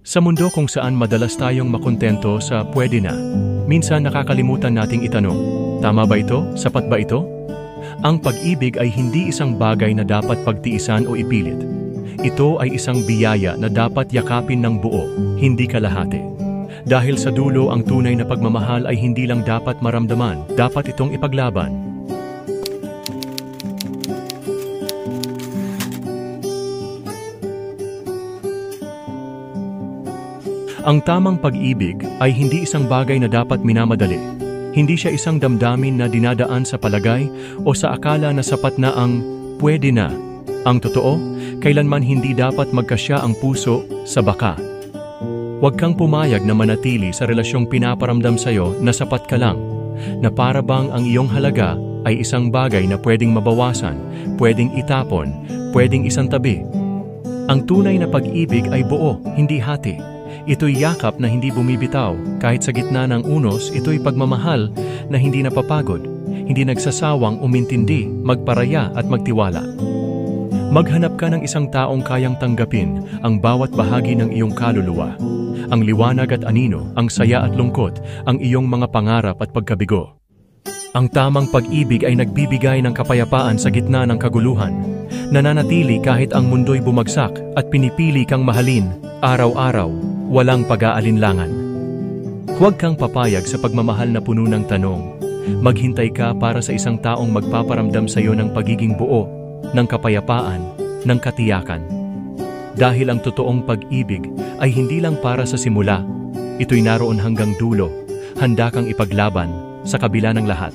Sa mundo kung saan madalas tayong makontento sa pwede na, minsan nakakalimutan nating itanong, tama ba ito? Sapat ba ito? Ang pag-ibig ay hindi isang bagay na dapat pagtiisan o ipilit. Ito ay isang biyaya na dapat yakapin ng buo, hindi kalahati. Dahil sa dulo ang tunay na pagmamahal ay hindi lang dapat maramdaman, dapat itong ipaglaban. Ang tamang pag-ibig ay hindi isang bagay na dapat minamadali. Hindi siya isang damdamin na dinadaan sa palagay o sa akala na sapat na ang pwede na. Ang totoo, kailanman hindi dapat magkasya ang puso sa baka. Huwag kang pumayag na manatili sa relasyong pinaparamdam sa'yo na sapat ka lang, na para bang ang iyong halaga ay isang bagay na pwedeng mabawasan, pwedeng itapon, pwedeng isang tabi. Ang tunay na pag-ibig ay buo, hindi hati. Ito'y yakap na hindi bumibitaw, kahit sa gitna ng unos, ito'y pagmamahal na hindi napapagod, hindi nagsasawang umintindi, magparaya at magtiwala. Maghanap ka ng isang taong kayang tanggapin ang bawat bahagi ng iyong kaluluwa, ang liwanag at anino, ang saya at lungkot, ang iyong mga pangarap at pagkabigo. Ang tamang pag-ibig ay nagbibigay ng kapayapaan sa gitna ng kaguluhan, nananatili kahit ang mundo'y bumagsak at pinipili kang mahalin, araw-araw, walang pag-aalinlangan. Huwag kang papayag sa pagmamahal na puno ng tanong. Maghintay ka para sa isang taong magpaparamdam sa iyo ng pagiging buo, ng kapayapaan, ng katiyakan. Dahil ang totoong pag-ibig ay hindi lang para sa simula, ito'y naroon hanggang dulo, handa kang ipaglaban sa kabila ng lahat.